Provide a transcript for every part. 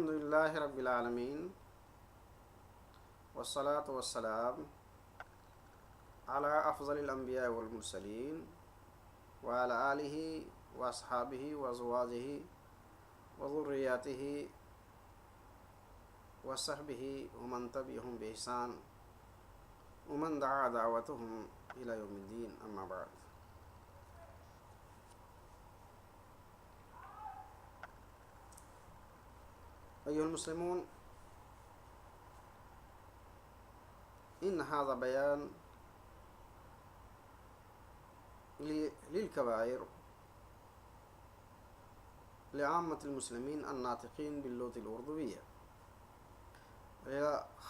الحمدللہ رب العالمین والصلاة والسلام علی افضل الانبیاء والمرسلین وعلی آلہ واصحابہ وازواجہ وذریاتہ وصحبہ ومن تبعہم بإحسان ومن دعا دعوتہم الی یوم الدین، اما بعد۔ ایھا المسلمون، ان ھذا بیان للکبائر لعامة المسلمین الناطقین باللغة الأردویہ،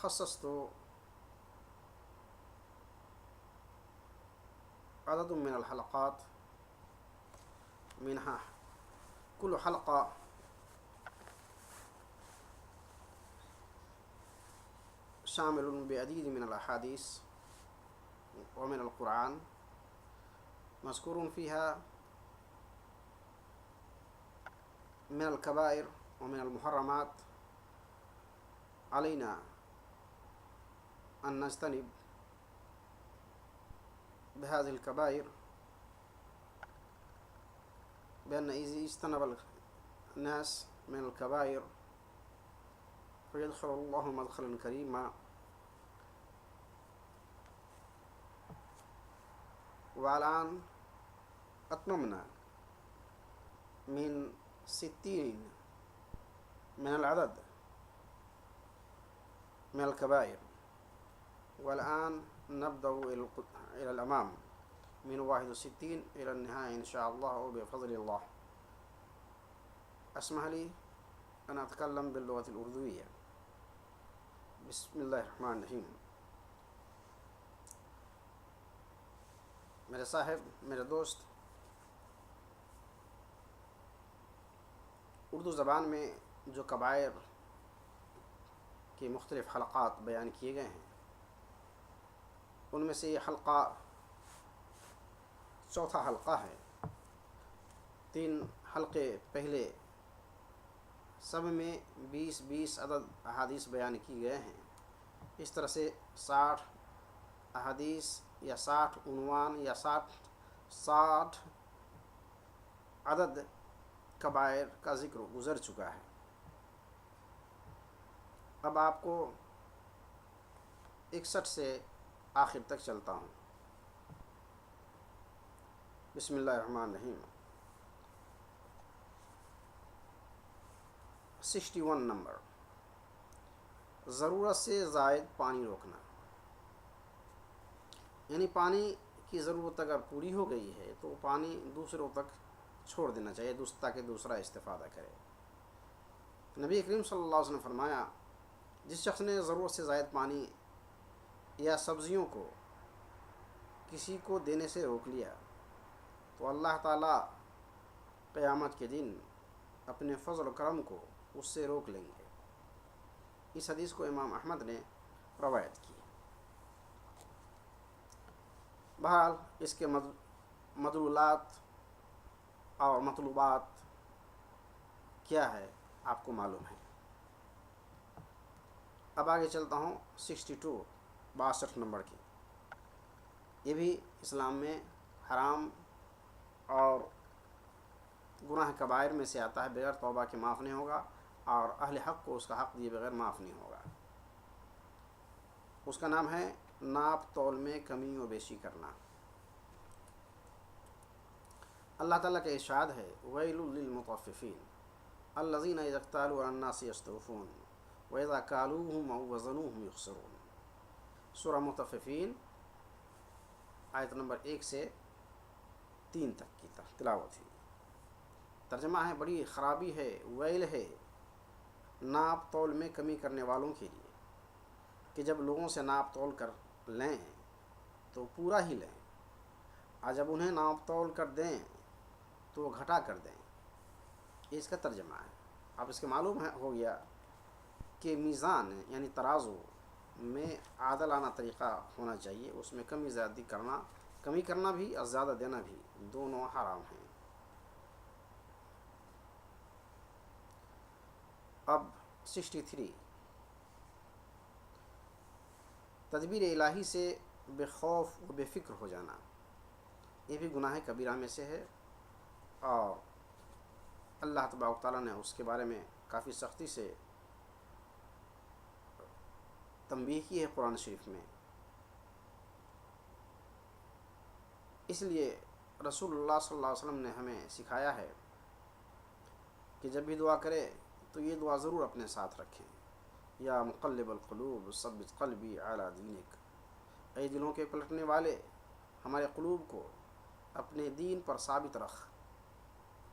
خصصت عدد من الحلقات منها كل حلقة شامل بعديد من الأحاديث ومن القرآن، مذكور فيها من الكبائر ومن المحرمات. علينا أن نجتنب بهذه الكبائر، بأن إذا اجتنب الناس من الكبائر فيدخل الله مدخلا كريما. والآن أتممنا من 60 من العدد من الكبائر، والآن نبدأ إلى الأمام من 61 إلى النهاية إن شاء الله وبفضل الله. اسمح لي أن أتكلم باللغة الأردوية. بسم الله الرحمن الرحيم. میرے صاحب، میرے دوست، اردو زبان میں جو کبائر کے مختلف حلقات بیان کیے گئے ہیں، ان میں سے یہ حلقہ چوتھا حلقہ ہے۔ 3 حلقے پہلے سب میں 20 عدد احادیث بیان کی گئے ہیں۔ اس طرح سے 60 احادیث یا 60 عنوان یا 60 عدد کبائر کا ذکر گزر چکا ہے۔ اب آپ کو 61 سے آخر تک چلتا ہوں۔ بسم اللہ الرحمن الرحیم۔ 61 نمبر، ضرورت سے زائد پانی روکنا، یعنی پانی کی ضرورت اگر پوری ہو گئی ہے تو پانی دوسروں تک چھوڑ دینا چاہیے تاکہ دوسرا استفادہ کرے۔ نبی کریم صلی اللہ علیہ وسلم نے فرمایا، جس شخص نے ضرورت سے زائد پانی یا سبزیوں کو کسی کو دینے سے روک لیا تو اللہ تعالیٰ قیامت کے دن اپنے فضل و کرم کو اس سے روک لیں گے۔ اس حدیث کو امام احمد نے روایت کی۔ بہرحال اس کے مدلولات اور مطلوبات کیا ہے آپ کو معلوم ہے۔ اب آگے چلتا ہوں 62 نمبر کی۔ یہ بھی اسلام میں حرام اور گناہ کبائر میں سے آتا ہے، بغیر توبہ کے معاف نہیں ہوگا، اور اہل حق کو اس کا حق دیے بغیر معاف نہیں ہوگا۔ اس کا نام ہے ناپ تول میں کمی و بیشی کرنا۔ اللہ تعالیٰ کا ارشاد ہے، وَيْلٌ لِّلْمُطَفِّفِينَ الَّذِينَ إِذَا اكْتَالُوا عَلَى النَّاسِ يَسْتَوْفُونَ وَإِذَا كَالُوهُمْ أَوْ وَزَنُوهُمْ يُخْسِرُونَ۔ سورہ مطففین آیت نمبر 1 سے 3 تک کی تلاوت ہوئی۔ ترجمہ ہے، بڑی خرابی ہے، ویل ہے ناپ تول میں کمی کرنے والوں کے لیے کہ جب لوگوں سے ناپ تول کر لیں تو پورا ہی لیں، اور جب انہیں ناپ تول کر دیں تو وہ گھٹا کر دیں۔ یہ اس کا ترجمہ ہے۔ اب اس کے معلوم ہو گیا کہ میزان یعنی ترازو میں عادلانہ طریقہ ہونا چاہیے، اس میں کمی زیادتی کرنا، کمی کرنا بھی اور زیادہ دینا بھی دونوں حرام ہیں۔ اب 63 تدبیر الہی سے بے خوف و بے فکر ہو جانا، یہ بھی گناہ کبیرہ میں سے ہے، اور اللہ تبارک تعالیٰ نے اس کے بارے میں کافی سختی سے تنبیہ کی ہے قرآن شریف میں۔ اس لیے رسول اللہ صلی اللہ علیہ وسلم نے ہمیں سکھایا ہے کہ جب بھی دعا کرے تو یہ دعا ضرور اپنے ساتھ رکھیں، یا مقلب القلوب ثبت قلبی علی دینک، اے دلوں کے پلٹنے والے، ہمارے قلوب کو اپنے دین پر ثابت رکھ۔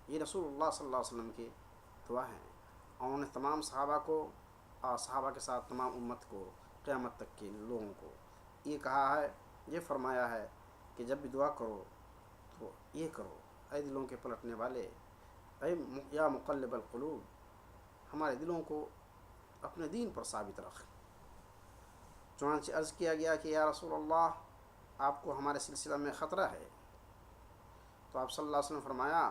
یہ رسول اللہ صلی اللہ علیہ وسلم کی دعا ہے، اور انہوں نے تمام صحابہ کو اور صحابہ کے ساتھ تمام امت کو، قیامت تک کے لوگوں کو یہ کہا ہے، یہ فرمایا ہے کہ جب بھی دعا کرو تو یہ کرو، اے دلوں کے پلٹنے والے، اے یا مقلب القلوب، ہمارے دلوں کو اپنے دین پر ثابت رکھ۔ چنانچہ عرض کیا گیا کہ یا رسول اللہ، آپ کو ہمارے سلسلہ میں خطرہ ہے؟ تو آپ صلی اللہ علیہ وسلم فرمایا،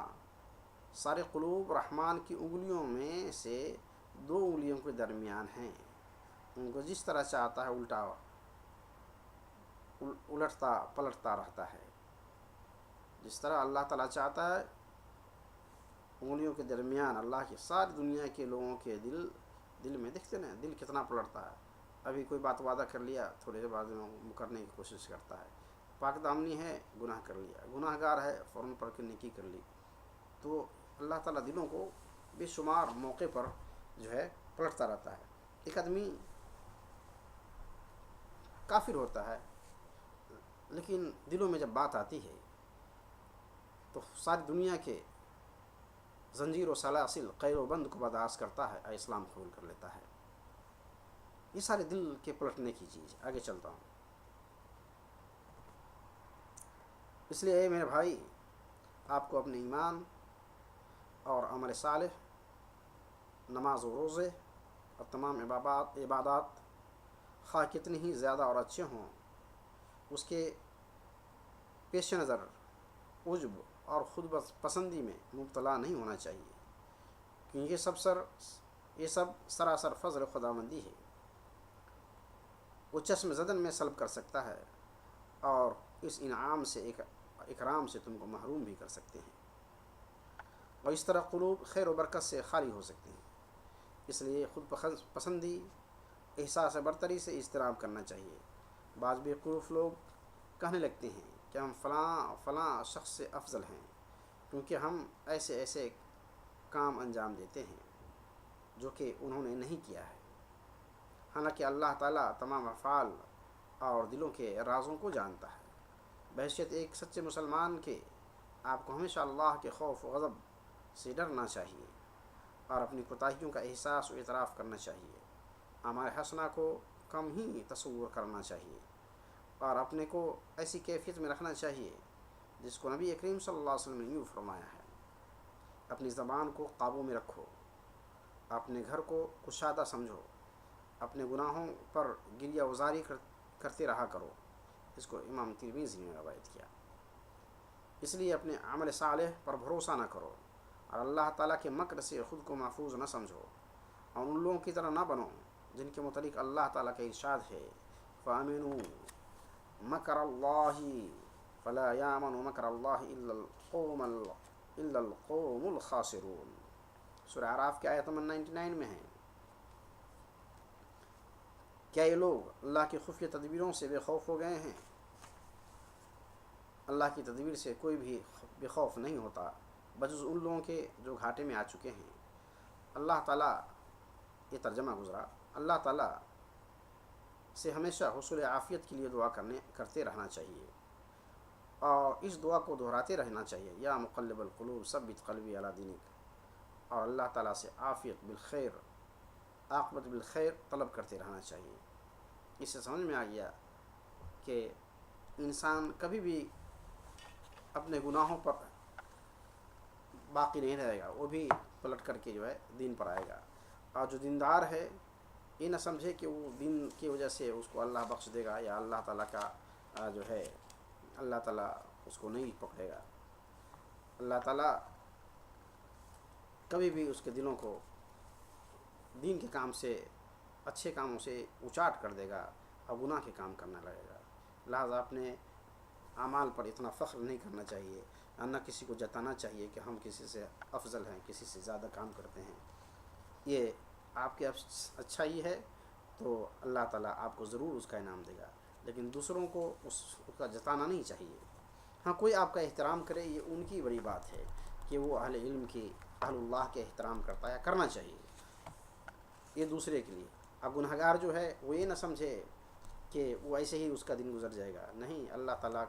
سارے قلوب رحمان کی انگلیوں میں سے 2 انگلیوں کے درمیان ہیں، ان کو جس طرح چاہتا ہے الٹتا پلٹتا رہتا ہے۔ جس طرح اللہ تعالیٰ چاہتا ہے، انگلیوں کے درمیان اللہ کی ساری دنیا کے لوگوں کے دل میں دیکھتے نا، دل کتنا پلٹتا ہے۔ ابھی کوئی بات وعدہ کر لیا، تھوڑے دیر بعد میں کرنے کی کوشش کرتا ہے۔ پاک دامنی ہے، گناہ کر لیا، گناہ گار ہے، فوراً پڑھ کے نیکی کر لی۔ تو اللہ تعالیٰ دلوں کو بے شمار موقع پر جو ہے پلٹتا رہتا ہے۔ ایک آدمی کافر ہوتا ہے، لیکن دلوں میں جب بات آتی ہے تو ساری دنیا کے زنجیر و سلاسل قید و بند کو برداشت کرتا ہے اور اسلام قبول کر لیتا ہے۔ یہ سارے دل کے پلٹنے کی چیز۔ آگے چلتا ہوں۔ اس لیے اے میرے بھائی، آپ کو اپنے ایمان اور عمل صالح، نماز و روزے اور تمام عبادات خواہ کتنی ہی زیادہ اور اچھے ہوں، اس کے پیش نظر عجب اور خود پسندی میں مبتلا نہیں ہونا چاہیے، کیونکہ یہ سب سراسر فضل خداوندی ہے۔ وہ چشم زدن میں سلب کر سکتا ہے، اور اس انعام سے اکرام سے تم کو محروم بھی کر سکتے ہیں، اور اس طرح قلوب خیر و برکت سے خالی ہو سکتے ہیں۔ اس لیے خود پسندی، احساس برتری سے اجتناب کرنا چاہیے۔ بعض بیوقوف لوگ کہنے لگتے ہیں کہ ہم فلاں شخص سے افضل ہیں، کیونکہ ہم ایسے کام انجام دیتے ہیں جو کہ انہوں نے نہیں کیا ہے۔ حالانکہ اللہ تعالیٰ تمام افعال اور دلوں کے رازوں کو جانتا ہے۔ بحیثیت ایک سچے مسلمان کے آپ کو ہمیشہ اللہ کے خوف و غضب سے ڈرنا چاہیے، اور اپنی کوتاہیوں کا احساس و اعتراف کرنا چاہیے۔ اعمال حسنہ کو کم ہی تصور کرنا چاہیے، اور اپنے کو ایسی کیفیت میں رکھنا چاہیے جس کو نبی کریم صلی اللہ علیہ وسلم نے یوں فرمایا ہے، اپنی زبان کو قابو میں رکھو، اپنے گھر کو کشادہ سمجھو، اپنے گناہوں پر گریہ وزاری کرتے رہا کرو۔ اس کو امام ترمذی نے روایت کیا۔ اس لیے اپنے عمل صالح پر بھروسہ نہ کرو، اور اللہ تعالیٰ کے مکر سے خود کو محفوظ نہ سمجھو، اور ان لوگوں کی طرح نہ بنو جن کے متعلق اللہ تعالیٰ کا ارشاد ہے، فَآمِنُوا مَكْرَ اللَّهِ فَلَا يَأْمَنُ مَكْرَ اللَّهِ إِلَّا الْقَوْمُ الْخَاسِرُونَ۔ سورہ اعراف کی آیت نمبر 99 میں ہے۔ کیا یہ لوگ اللہ کی خفیہ تدبیروں سے بے خوف ہو گئے ہیں؟ اللہ کی تدبیر سے کوئی بھی بے خوف نہیں ہوتا، بجز ان لوگوں کے جو گھاٹے میں آ چکے ہیں۔ اللہ تعالیٰ، یہ ترجمہ گزرا، اللہ تعالیٰ سے ہمیشہ حصول عافیت کے لیے دعا کرتے رہنا چاہیے، اور اس دعا کو دہراتے رہنا چاہیے، یا مقلب القلوب ثبت قلبی علی دینک، اور اللہ تعالیٰ سے عافیت بالخیر، عاقبت بالخیر طلب کرتے رہنا چاہیے۔ اس سے سمجھ میں آ گیا کہ انسان کبھی بھی اپنے گناہوں پر باقی نہیں رہے گا، وہ بھی پلٹ کر کے جو ہے دین پر آئے گا۔ اور جو دیندار ہے، یہ نہ سمجھے کہ وہ دین کی وجہ سے اس کو اللہ بخش دے گا، یا اللہ تعالیٰ کا جو ہے اللہ تعالیٰ اس کو نہیں پکڑے گا۔ اللہ تعالیٰ کبھی بھی اس کے دلوں کو دین کے کام سے، اچھے کاموں سے اچاٹ کر دے گا اور گناہ کے کام کرنے لگے گا۔ لہٰذا اپنے اعمال پر اتنا فخر نہیں کرنا چاہیے، نہ کسی کو جتانا چاہیے کہ ہم کسی سے افضل ہیں، کسی سے زیادہ کام کرتے ہیں۔ یہ آپ کی اچھائی ہے تو اللہ تعالیٰ آپ کو ضرور اس کا انعام دے گا، لیکن دوسروں کو اس کا جتانا نہیں چاہیے۔ ہاں، کوئی آپ کا احترام کرے، یہ ان کی بڑی بات ہے کہ وہ اہل علم کی، اہل اللہ کے احترام کرتا ہے، کرنا چاہیے، یہ دوسرے کے لیے۔ اب گنہگار جو ہے وہ یہ نہ سمجھے کہ وہ ایسے ہی اس کا دن گزر جائے گا، نہیں، اللہ تعالیٰ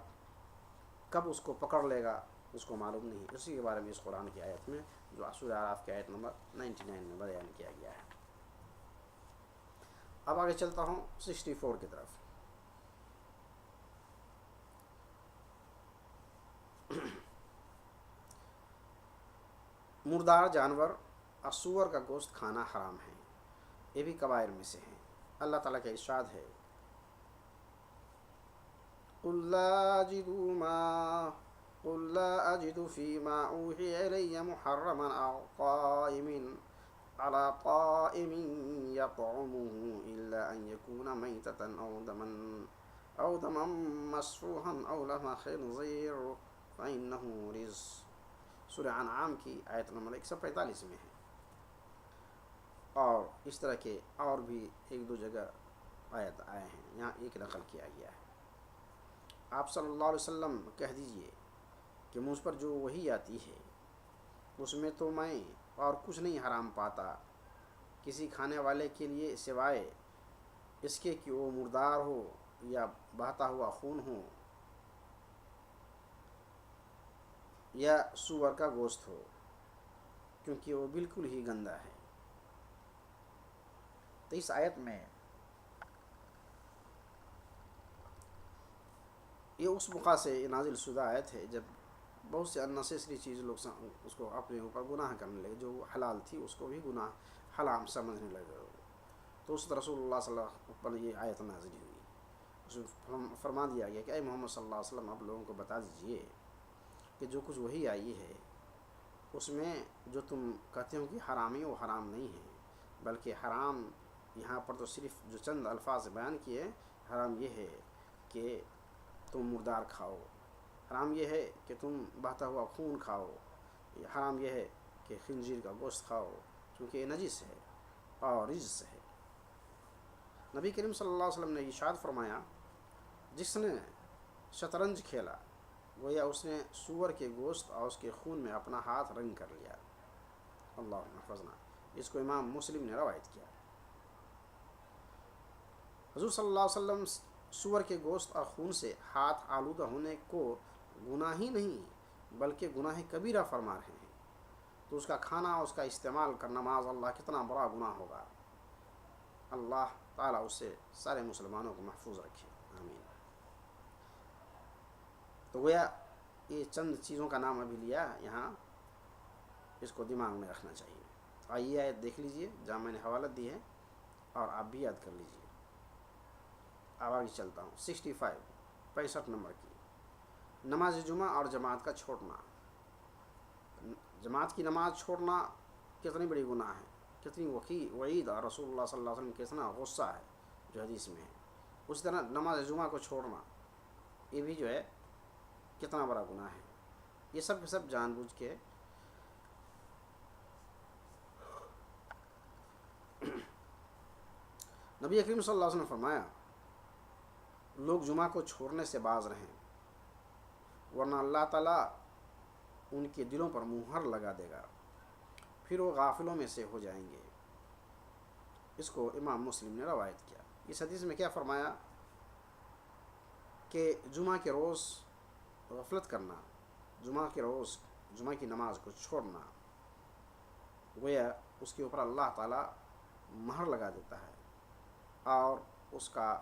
کب اس کو پکڑ لے گا اس کو معلوم نہیں۔ اسی کے بارے میں اس قرآن کی آیت میں، جو سورہ اعراف کی آیت نمبر 99 میں بیان کیا گیا ہے۔ اب آگے چلتا ہوں 64 کی طرف۔ مردار جانور اور سور کا گوشت کھانا حرام ہے، یہ بھی کبائر میں سے ہیں۔ اللہ تعالیٰ کا ارشاد ہے، قل لا أجد فيما أوحي إلي محرما على طائم يطعمه إلا أن يكون ميتة أو دما مسفوحا أو لحم خنزير فإنه رجس۔ سورہ انعام کی آیت نمبر 145 میں ہے، اور اس طرح کے اور بھی ایک دو جگہ آیت آئے ہیں، یہاں ایک نقل کیا گیا ہے۔ آپ صلی اللہ علیہ وسلم کہہ دیجئے کہ مجھ پر جو وحی آتی ہے اس میں تو میں اور کچھ نہیں حرام پاتا کسی کھانے والے کے لیے، سوائے اس کے کہ وہ مردار ہو یا بہتا ہوا خون ہو یا سور کا گوشت ہو، کیونکہ وہ بالکل ہی گندا ہے۔ تو اس آیت میں یہ اس موقع سے نازل شدہ آیت ہے جب بہت سے اننیسیسری چیز لوگ اس کو اپنے اوپر گناہ کرنے لگے، جو حلال تھی اس کو بھی گناہ حرام سمجھنے لگے، تو اس رسول اللہ صلی اللہ علیہ وسلم پر یہ آیت نازل ہوئی۔ اس میں فرما دیا گیا کہ اے محمد صلی اللہ علیہ وسلم، آپ لوگوں کو بتا دیجئے کہ جو کچھ وہی آئی ہے اس میں جو تم کہتے ہو کہ حرامی، وہ حرام نہیں ہے، بلکہ حرام یہاں پر تو صرف جو چند الفاظ بیان کیے، حرام یہ ہے کہ تم مردار کھاؤ، حرام یہ ہے کہ تم بہتا ہوا خون کھاؤ، حرام یہ ہے کہ خنزیر کا گوشت کھاؤ، کیونکہ یہ نجس ہے اور رجس ہے۔ نبی کریم صلی اللہ علیہ وسلم نے ارشاد فرمایا، جس نے شطرنج کھیلا گویا اس نے سور کے گوشت اور اس کے خون میں اپنا ہاتھ رنگ کر لیا۔ اللہ محفظنا، اس کو امام مسلم نے روایت کیا۔ حضور صلی اللہ علیہ وسلم سور کے گوشت اور خون سے ہاتھ آلودہ ہونے کو گناہ ہی نہیں بلکہ گناہ کبیرہ فرما رہے ہیں، تو اس کا کھانا، اس کا استعمال کرنا معاذ اللہ کتنا بڑا گناہ ہوگا۔ اللہ تعالیٰ اس سے سارے مسلمانوں کو محفوظ رکھے، آمین۔ تو گویا یہ چند چیزوں کا نام ابھی لیا، یہاں اس کو دماغ میں رکھنا چاہیے۔ آئیے آیت دیکھ لیجئے جہاں میں نے حوالت دی ہے، اور آپ بھی یاد کر لیجئے۔ اب آگے چلتا ہوں 65 نمبر کی، نماز جمعہ اور جماعت کا چھوڑنا۔ جماعت کی نماز چھوڑنا کتنی بڑی گناہ ہے، کتنی وعید، اور رسول اللہ صلی اللہ علیہ وسلم کتنا غصہ ہے جو حدیث میں ہے۔ اس طرح نماز جمعہ کو چھوڑنا، یہ بھی جو ہے کتنا بڑا گناہ ہے۔ یہ سب کے سب جان بوجھ کے نبی کریم صلی اللہ علیہ وسلم نے فرمایا، لوگ جمعہ کو چھوڑنے سے باز رہیں، ورنہ اللہ تعالیٰ ان کے دلوں پر مہر لگا دے گا، پھر وہ غافلوں میں سے ہو جائیں گے۔ اس کو امام مسلم نے روایت کیا۔ اس حدیث میں کیا فرمایا کہ جمعہ کے روز غفلت کرنا، جمعہ کے روز جمعہ کی نماز کو چھوڑنا، گویا اس کے اوپر اللہ تعالیٰ مہر لگا دیتا ہے اور اس کا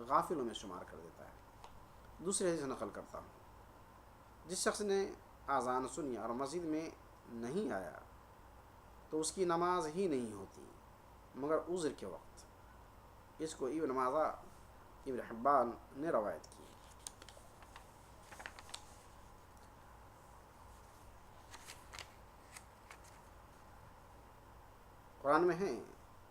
غافلوں میں شمار کر دیتا ہے۔ دوسرے حدیث نقل کرتا ہوں، جس شخص نے اذان سنی اور مسجد میں نہیں آیا تو اس کی نماز ہی نہیں ہوتی مگر عذر کے وقت۔ اس کو ابن ماجہ، ابن حبان نے روایت کی۔ قرآن میں ہے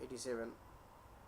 87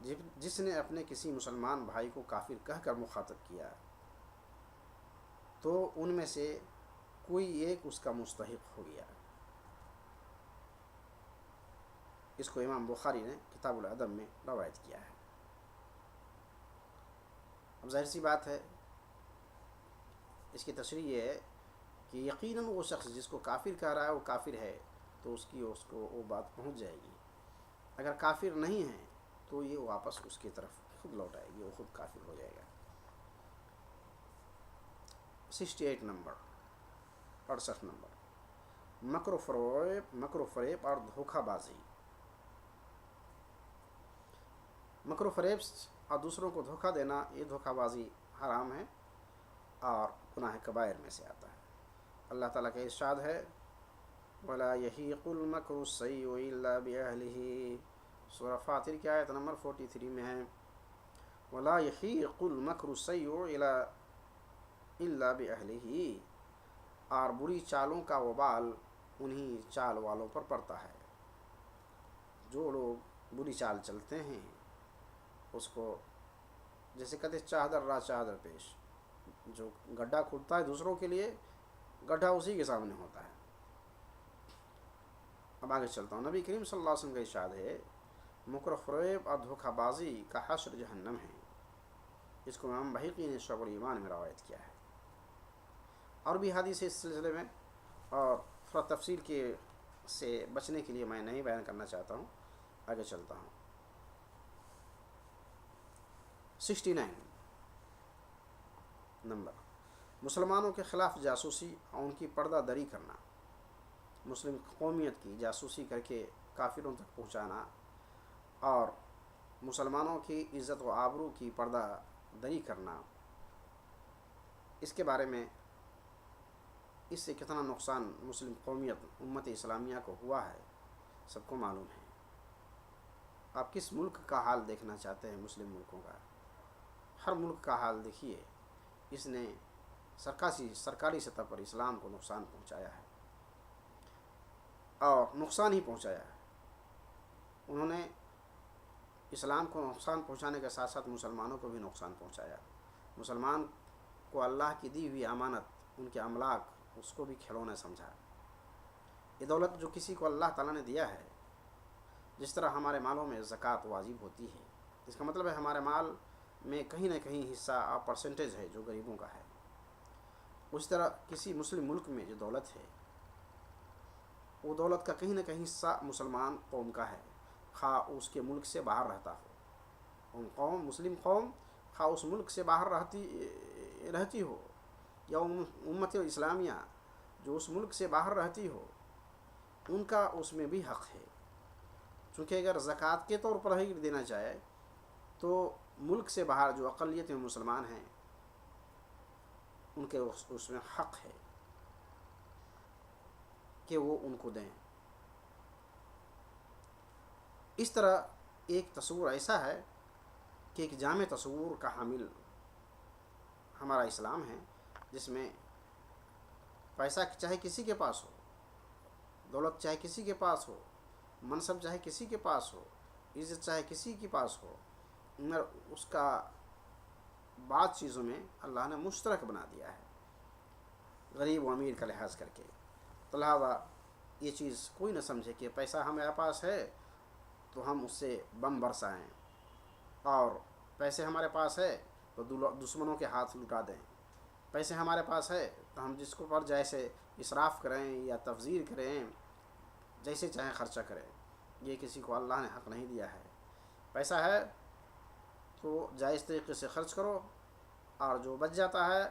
جس نے اپنے کسی مسلمان بھائی کو کافر کہہ کر مخاطب کیا تو ان میں سے کوئی ایک اس کا مستحق ہو گیا۔ اس کو امام بخاری نے کتاب الادب میں روایت کیا ہے۔ اب ظاہر سی بات ہے، اس کی تشریح یہ ہے کہ یقیناً وہ شخص جس کو کافر کہہ رہا ہے وہ کافر ہے، تو اس کو وہ بات پہنچ جائے گی۔ اگر کافر نہیں ہے تو یہ واپس اس کی طرف خود لوٹ آئے گی، وہ خود کافر ہو جائے گا۔ 68 نمبر 68 نمبر مکر و فریب اور دھوکہ بازی۔ مکر و فریب اور دوسروں کو دھوکہ دینا، یہ دھوکہ بازی حرام ہے اور گناہ کبائر میں سے آتا ہے۔ اللہ تعالیٰ کا ارشاد ہے وَلَا يَحِيقُ الْمَكْرُ السَّيِّئُ إِلَّا بِأَهْلِهِ، سورہ فاطر کی آیت نمبر 43 میں ہے وَلَا يَحِيقُ الْمَكْرُ السَّيِّئُ إِلَّا بِأَهْلِهِ، اور بری چالوں کا وبال انہی چال والوں پر پڑتا ہے۔ جو لوگ بری چال چلتے ہیں اس کو، جیسے کہتے چاہ در راہ چاہ در پیش، جو گڈھا کھودتا ہے دوسروں کے لیے، گڈھا اسی کے سامنے ہوتا ہے۔ اب آگے چلتا ہوں۔ نبی کریم صلی اللہ علیہ وسلم کا ارشاد ہے مکر و فریب اور دھوکہ بازی کا حشر جہنم ہے۔ اس کو امام بحیقی نے شعب الایمان میں روایت کیا ہے۔ اور بھی حدیث اس سلسلے میں، اور تھوڑا تفصیل کے سے بچنے کے لیے میں نہیں بیان کرنا چاہتا ہوں، آگے چلتا ہوں۔ 69 نمبر مسلمانوں کے خلاف جاسوسی اور ان کی پردہ دری کرنا۔ مسلم قومیت کی جاسوسی کر کے کافروں تک پہنچانا اور مسلمانوں کی عزت و آبرو کی پردہ دری کرنا، اس کے بارے میں اس سے کتنا نقصان مسلم قومیت امت اسلامیہ کو ہوا ہے سب کو معلوم ہے۔ آپ کس ملک کا حال دیکھنا چاہتے ہیں؟ مسلم ملکوں کا ہر ملک کا حال دیکھیے، اس نے سرکاری سطح پر اسلام کو نقصان پہنچایا ہے اور نقصان ہی پہنچایا ہے۔ انہوں نے اسلام کو نقصان پہنچانے کے ساتھ ساتھ مسلمانوں کو بھی نقصان پہنچایا۔ مسلمان کو اللہ کی دی ہوئی امانت، ان کے املاک، اس کو بھی کھلونا سمجھا۔ یہ دولت جو کسی کو اللہ تعالیٰ نے دیا ہے، جس طرح ہمارے مالوں میں زکوٰۃ واجب ہوتی ہے، اس کا مطلب ہے ہمارے مال میں کہیں نہ کہیں حصہ اور پرسنٹیج ہے جو غریبوں کا ہے۔ اس طرح کسی مسلم ملک میں جو دولت ہے، وہ دولت کا کہیں نہ کہیں حصہ مسلمان قوم کا ہے، خواہ اس کے ملک سے باہر رہتا ہو۔ مسلم قوم خواہ اس ملک سے باہر رہتی ہو، یا امت اسلامیہ جو اس ملک سے باہر رہتی ہو، ان کا اس میں بھی حق ہے۔ چونکہ اگر زکوٰۃ کے طور پر ہی دینا چاہے تو ملک سے باہر جو اقلیت میں مسلمان ہیں ان کے اس میں حق ہے کہ وہ ان کو دیں۔ اس طرح ایک تصور ایسا ہے کہ ایک جامع تصور کا حامل ہمارا اسلام ہے، جس میں پیسہ چاہے کسی کے پاس ہو، دولت چاہے کسی کے پاس ہو، منصب چاہے کسی کے پاس ہو، عزت چاہے کسی کے پاس ہو، مگر اس کا بعض چیزوں میں اللہ نے مشترک بنا دیا ہے، غریب و امیر کا لحاظ کر کے۔ تو لہٰذا یہ چیز کوئی نہ سمجھے کہ پیسہ ہمارے پاس ہے تو ہم اس سے بم برسائیں، اور پیسے ہمارے پاس ہے تو دشمنوں کے ہاتھ لٹا دیں، پیسے ہمارے پاس ہے تو ہم جس کو پر جیسے اسراف کریں یا تبذیر کریں، جیسے چاہیں خرچہ کریں۔ یہ کسی کو اللہ نے حق نہیں دیا ہے۔ پیسہ ہے تو جائز طریقے سے خرچ کرو، اور جو بچ جاتا ہے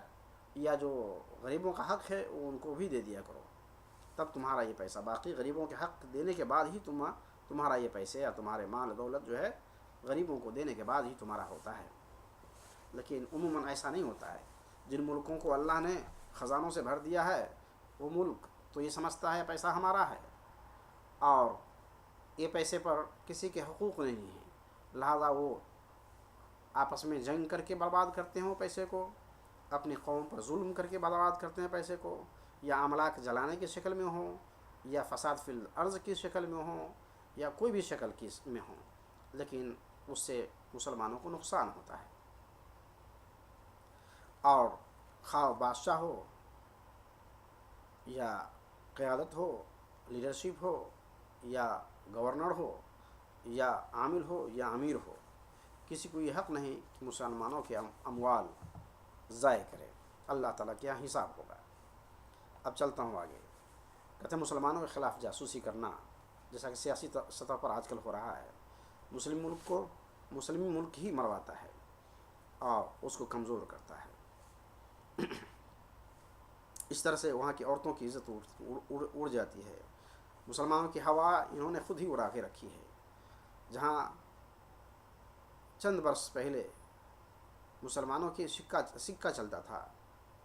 یا جو غریبوں کا حق ہے وہ ان کو بھی دے دیا کرو، تب تمہارا یہ پیسہ، باقی غریبوں کے حق دینے کے بعد ہی تمہارا یہ پیسے یا تمہارے مال دولت جو ہے غریبوں کو دینے کے بعد ہی تمہارا ہوتا ہے۔ لیکن عموماً ایسا نہیں ہوتا ہے۔ جن ملکوں کو اللہ نے خزانوں سے بھر دیا ہے، وہ ملک تو یہ سمجھتا ہے پیسہ ہمارا ہے، اور یہ پیسے پر کسی کے حقوق نہیں ہیں، لہذا وہ آپس میں جنگ کر کے برباد کرتے ہیں وہ پیسے کو، اپنی قوم پر ظلم کر کے برباد کرتے ہیں پیسے کو، یا املاک جلانے کی شکل میں ہوں، یا فساد فی الارض کی شکل میں ہوں، یا کوئی بھی شکل کی میں ہوں۔ لیکن اس سے مسلمانوں کو نقصان ہوتا ہے. اور خواہ بادشاہ ہو یا قیادت ہو، لیڈرشپ ہو، یا گورنر ہو، یا عامل ہو یا امیر ہو، کسی کو یہ حق نہیں کہ مسلمانوں کے اموال ضائع کرے. اللہ تعالیٰ کے یہاں حساب ہوگا. اب چلتا ہوں آگے. کہتے ہیں مسلمانوں کے خلاف جاسوسی کرنا، جیسا کہ سیاسی سطح پر آج کل ہو رہا ہے، مسلم ملک کو مسلم ملک ہی مرواتا ہے اور اس کو کمزور کرتا ہے. اس طرح سے وہاں کی عورتوں کی عزت اڑ جاتی ہے. مسلمانوں کی ہوا انہوں نے خود ہی اڑا کے رکھی ہے. جہاں چند برس پہلے مسلمانوں کی سکہ چلتا تھا،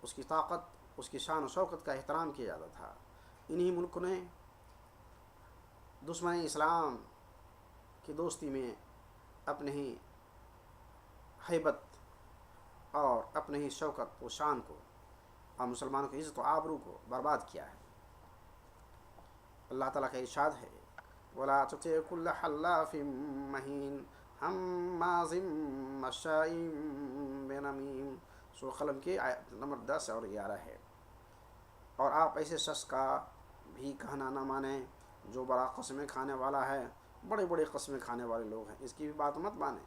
اس کی طاقت، اس کی شان و شوکت کا احترام کیا جاتا تھا، انہی ملک نے دشمن اسلام کی دوستی میں اپنے ہی ہیبت اور اپنے ہی شوکت و شان کو اور مسلمانوں کی عزت و آبرو کو برباد کیا ہے. اللہ تعالیٰ کا ارشاد ہے وَلَا تُطِعْ كُلَّ حَلَّافٍ مَّهِينٍ ہَمَّازٍ مَّشَّاءٍ بِنَمِيمٍ. سورہ قلم کی آیت نمبر 10 اور 11 ہے. اور آپ ایسے شخص کا بھی کہنا نہ مانیں جو بڑا قسمیں کھانے والا ہے. بڑے بڑے قسمیں کھانے والے لوگ ہیں، اس کی بھی بات مت مانیں.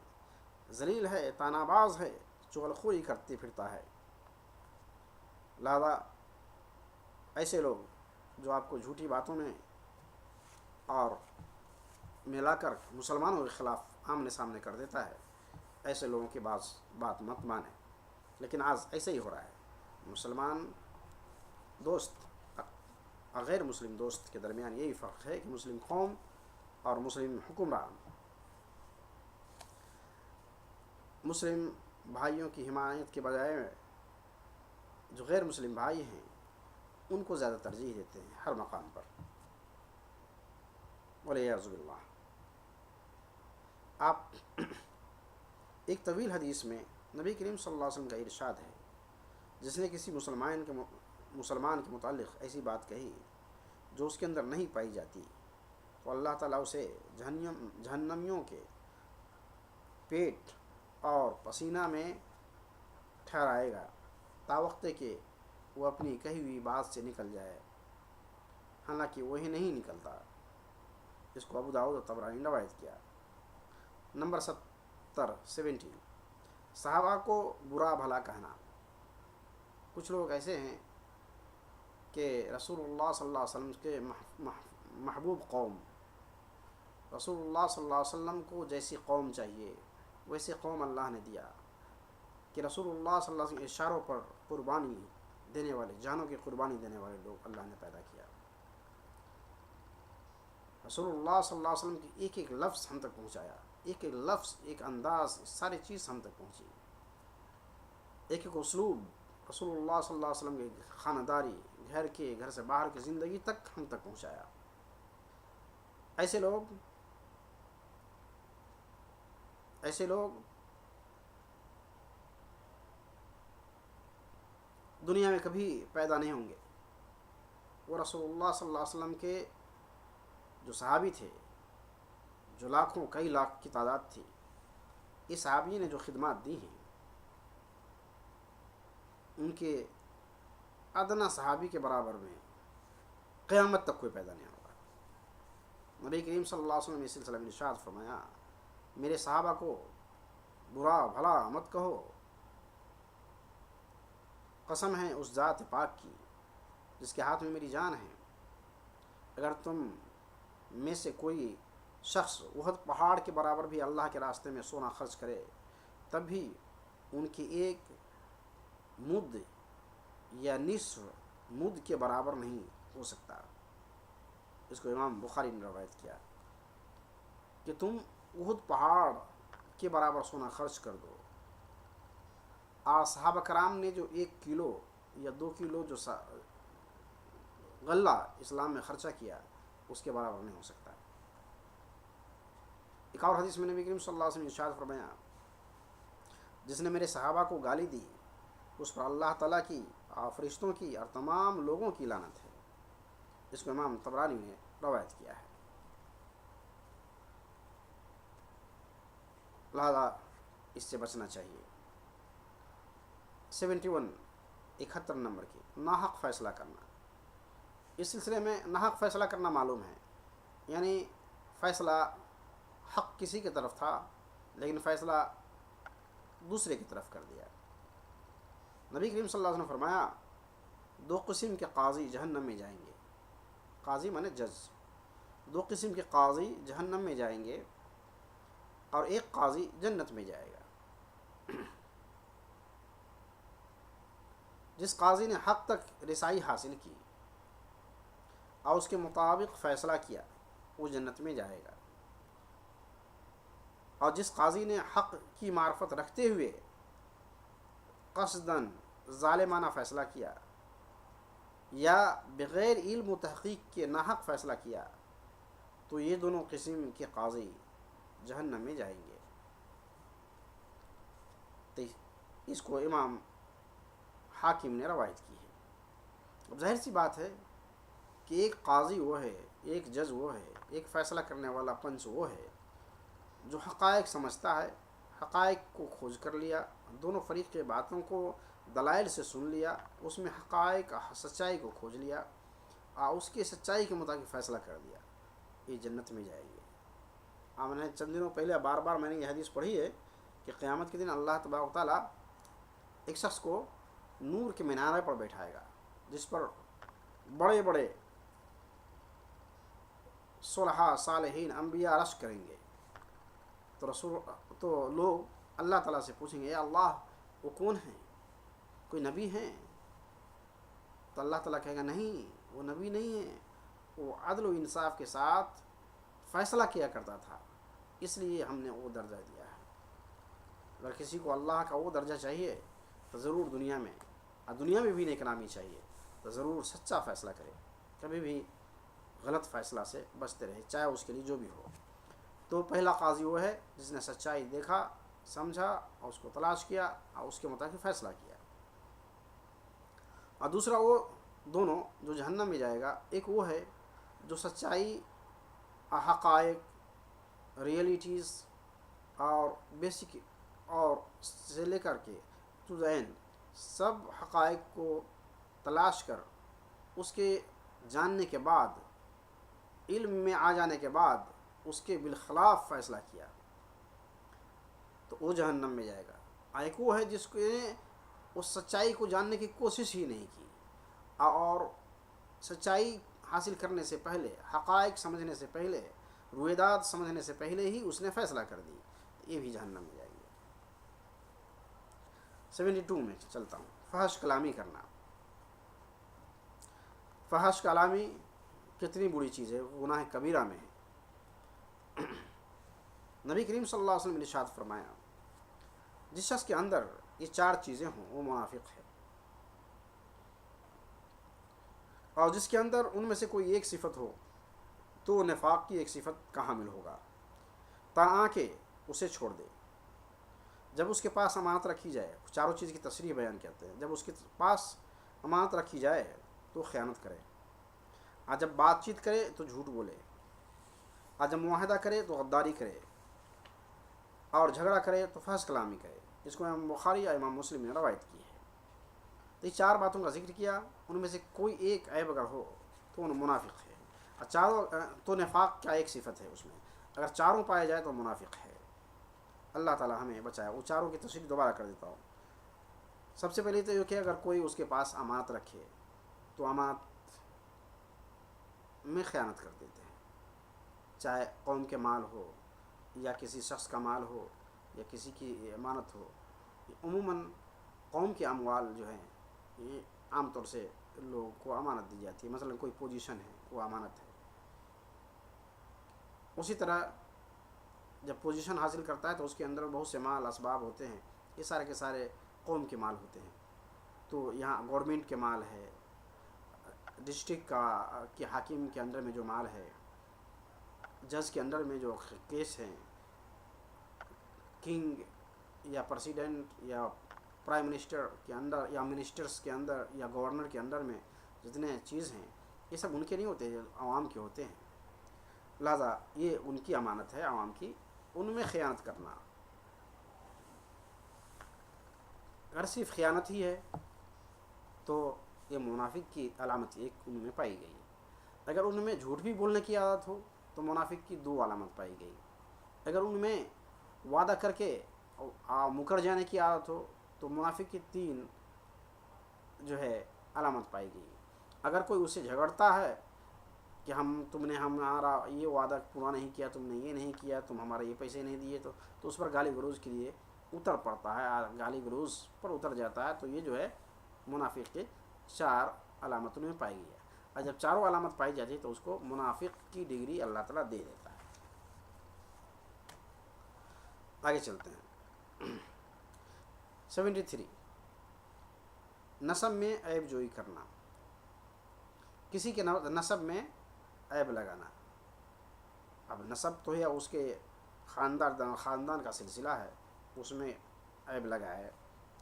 ذلیل ہے، طعنہ باز ہے، چغل خوری کرتے پھرتا ہے. لہذا ایسے لوگ جو آپ کو جھوٹی باتوں میں اور ملا کر مسلمانوں کے خلاف آمنے سامنے کر دیتا ہے، ایسے لوگوں کی بات مت مانیں. لیکن آج ایسے ہی ہو رہا ہے. مسلمان دوست اور غیر مسلم دوست کے درمیان یہی فرق ہے کہ مسلم قوم اور مسلم حکمران مسلم بھائیوں کی حمایت کے بجائے جو غیر مسلم بھائی ہیں ان کو زیادہ ترجیح دیتے ہیں ہر مقام پر. والعیاذ باللہ. آپ ایک طویل حدیث میں نبی کریم صلی اللہ علیہ وسلم کا ارشاد ہے، جس نے کسی مسلمان کے متعلق ایسی بات کہی جو اس کے اندر نہیں پائی جاتی، تو اللہ تعالیٰ اسے جہنمیوں کے پیٹ اور پسینہ میں ٹھہرائے گا تا وقت کہ وہ اپنی کہی ہوئی بات سے نکل جائے، حالانکہ وہی نہیں نکلتا. اس کو ابو داؤد اور طبرانی نے روایت کیا. نمبر 70 صحابہ کو برا بھلا کہنا. کچھ لوگ ایسے ہیں کہ رسول اللہ صلی اللہ علیہ وسلم کے محبوب قوم، رسول اللہ صلی اللہ علیہ وسلم کو جیسی قوم چاہیے ویسے قوم اللہ نے دیا، کہ رسول اللہ صلی اللہ علیہ وسلم اشاروں پر قربانی دینے والے، جانوں کی قربانی دینے والے لوگ اللہ نے پیدا کیا. رسول اللہ صلی اللہ علیہ وسلم کی ایک ایک لفظ ہم تک پہنچایا، ایک ایک لفظ، ایک انداز، ساری چیز ہم تک پہنچی. ایک ایک اسلوب رسول اللہ صلی اللہ علیہ وسلم کے خانہ داری، گھر سے باہر کی زندگی تک ہم تک پہنچایا. ایسے لوگ دنیا میں کبھی پیدا نہیں ہوں گے. وہ رسول اللہ صلی اللہ علیہ وسلم کے جو صحابی تھے، جو لاکھوں کئی لاکھ کی تعداد تھی، اس صحابی نے جو خدمات دی ہیں ان کے ادنا صحابی کے برابر میں قیامت تک کوئی پیدا نہیں ہوگا. نبی کریم صلی اللہ علیہ وسلم نے اس سلسلے میں ارشاد فرمایا میرے صحابہ کو برا بھلا مت کہو، قسم ہے اس ذات پاک کی جس کے ہاتھ میں میری جان ہے، اگر تم میں سے کوئی شخص احد پہاڑ کے برابر بھی اللہ کے راستے میں سونا خرچ کرے تب بھی ان کی ایک مد یا نصف مد کے برابر نہیں ہو سکتا. اس کو امام بخاری نے روایت کیا کہ تم احد پہاڑ کے برابر سونا خرچ کر دو، اور صحابہ کرام نے جو 1 کلو یا 2 کلو جو غلہ اسلام میں خرچہ کیا اس کے برابر نہیں ہو سکتا. ایک اور حدیث میں نبی کریم صلی اللہ علیہ وسلم نے ارشاد فرمایا جس نے میرے صحابہ کو گالی دی اس پر اللہ تعالیٰ کی اور فرشتوں کی اور تمام لوگوں کی لعنت ہے. اس کو امام طبرانی نے روایت کیا ہے. لہذا اس سے بچنا چاہیے۔ 71 71 نمبر کی ناحق فیصلہ کرنا۔ اس سلسلے میں ناحق فیصلہ کرنا معلوم ہے، یعنی فیصلہ حق کسی کی طرف تھا لیکن فیصلہ دوسرے کی طرف کر دیا۔ نبی کریم صلی اللہ علیہ وسلم نے فرمایا 2 قسم کے قاضی جہنم میں جائیں گے۔ قاضی مانے جج۔ 2 قسم کے قاضی جہنم میں جائیں گے اور ایک قاضی جنت میں جائے گا۔ جس قاضی نے حق تک رسائی حاصل کی اور اس کے مطابق فیصلہ کیا وہ جنت میں جائے گا، اور جس قاضی نے حق کی معرفت رکھتے ہوئے قصداً ظالمانہ فیصلہ کیا یا بغیر علم و تحقیق کے ناحق فیصلہ کیا تو یہ دونوں قسم کے قاضی جہنم میں جائیں گے۔ تو اس کو امام حاکم نے روایت کی ہے۔ اب ظاہر سی بات ہے کہ ایک قاضی وہ ہے، ایک جج وہ ہے، ایک فیصلہ کرنے والا پنچ وہ ہے جو حقائق سمجھتا ہے، حقائق کو کھوج کر لیا، دونوں فریق کے باتوں کو دلائل سے سن لیا، اس میں حقائق سچائی کو کھوج لیا اور اس کے سچائی کے مطابق فیصلہ کر دیا، یہ جنت میں جائیں گے۔ میں نے چند دنوں پہلے بار بار میں نے یہ حدیث پڑھی ہے کہ قیامت کے دن اللہ تبارک و تعالیٰ ایک شخص کو نور کے مینارے پر بیٹھائے گا جس پر بڑے بڑے صلحاء صالحین انبیاء رش کریں گے، تو لوگ اللہ تعالیٰ سے پوچھیں گے اے اللہ وہ کون ہیں، کوئی نبی ہیں؟ تو اللہ تعالیٰ کہے گا نہیں وہ نبی نہیں ہے، وہ عدل و انصاف کے ساتھ فیصلہ کیا کرتا تھا اس لیے ہم نے وہ درجہ دیا ہے۔ اگر کسی کو اللہ کا وہ درجہ چاہیے تو ضرور دنیا میں بھی نیک نامی چاہیے، تو ضرور سچا فیصلہ کرے، کبھی بھی غلط فیصلہ سے بچتے رہے چاہے اس کے لیے جو بھی ہو۔ تو پہلا قاضی وہ ہے جس نے سچائی دیکھا، سمجھا اور اس کو تلاش کیا اور اس کے مطابق فیصلہ کیا، اور دوسرا وہ دونوں جو جہنم میں جائے گا، ایک وہ ہے جو سچائی، حقائق، ریئلٹیز اور بیسک اور سے لے کر کے ٹو دی اینڈ سب حقائق کو تلاش کر اس کے جاننے کے بعد، علم میں آ جانے کے بعد اس کے بالخلاف فیصلہ کیا تو وہ جہنم میں جائے گا۔ ایک وہ ہے جس نے اس سچائی کو جاننے کی کوشش ہی نہیں کی اور سچائی حاصل کرنے سے پہلے، حقائق سمجھنے سے پہلے، رویداد سمجھنے سے پہلے ہی اس نے فیصلہ کر دی، یہ بھی جہنم میں جائیں گے۔ 72 میں چلتا ہوں، فحش کلامی کرنا۔ فحش کلامی کتنی بری چیز ہے، گناہ کبیرہ میں ہے۔ نبی کریم صلی اللہ علیہ وسلم نے ارشاد فرمایا جس شخص کے اندر یہ 4 چیزیں ہوں وہ منافق ہے، اور جس کے اندر ان میں سے کوئی ایک صفت ہو تو وہ نفاق کی ایک صفت کا حامل ہوگا، تاکہ اسے چھوڑ دے۔ جب اس کے پاس امانت رکھی جائے، چاروں چیز کی تصریح بیان کرتے ہیں، جب اس کے پاس امانت رکھی جائے تو خیانت کرے، اور جب بات چیت کرے تو جھوٹ بولے، اور جب معاہدہ کرے تو غداری کرے، اور جھگڑا کرے تو فحش کلامی کرے۔ اس کو امام بخاری یا امام مسلم نے روایت کی ہے۔ تو یہ 4 باتوں کا ذکر کیا، ان میں سے کوئی ایک عیب اگر ہو تو وہ منافق ہے، اور چاروں تو نفاق کیا ایک صفت ہے اس میں، اگر چاروں پائے جائے تو منافق ہے۔ اللہ تعالی ہمیں بچائے۔ وہ چاروں کی تشریح دوبارہ کر دیتا ہوں۔ سب سے پہلے تو یہ کہ اگر کوئی اس کے پاس امانت رکھے تو امانت میں خیانت کر دیتے ہیں، چاہے قوم کے مال ہو یا کسی شخص کا مال ہو یا کسی کی امانت ہو۔ عموماً قوم کے اموال جو ہیں یہ عام طور سے لوگوں کو امانت دی جاتی ہے، مثلا کوئی پوزیشن ہے وہ امانت ہے۔ اسی طرح جب پوزیشن حاصل کرتا ہے تو اس کے اندر بہت سے مال اسباب ہوتے ہیں، یہ سارے کے سارے قوم کے مال ہوتے ہیں۔ تو یہاں گورنمنٹ کے مال ہے، ڈسٹرکٹ کے حاکم کے انڈر میں جو مال ہے، جج کے انڈر میں جو کیس ہیں، کنگ یا پریسیڈنٹ یا پرائم منسٹر کے اندر یا منسٹرز کے اندر یا گورنر کے اندر میں جتنے چیز ہیں یہ سب ان کے نہیں ہوتے، عوام کے ہوتے ہیں، لہذا یہ ان کی امانت ہے عوام کی، ان میں خیانت کرنا اگر صرف خیانت ہی ہے تو یہ منافق کی علامت ایک ان میں پائی گئی. اگر ان میں جھوٹ بھی بولنے کی عادت ہو تو منافق کی 2 علامت پائی گئی. اگر ان میں وعدہ کر کے مکر جانے کی عادت ہو تو منافق کی 3 جو ہے علامت پائی گئی. اگر کوئی اسے جھگڑتا ہے کہ تم نے ہمارا یہ وعدہ پورا نہیں کیا، تم نے یہ نہیں کیا، تم ہمارے یہ پیسے نہیں دیے، تو اس پر گالی گلوچ کے لیے اتر پڑتا ہے، گالی گلوچ پر اتر جاتا ہے، تو یہ جو ہے منافق کے 4 علامتوں میں پائی گئی ہے. اور جب چاروں علامت پائی جاتی ہے تو اس کو منافق کی ڈگری اللہ تعالیٰ دے دیتا ہے. آگے چلتے ہیں. 73 نسب میں عیب جوئی کرنا، کسی کے نسب میں عیب لگانا. اب نسب تو ہے اس کے خاندان کا سلسلہ ہے، اس میں عیب لگا ہے.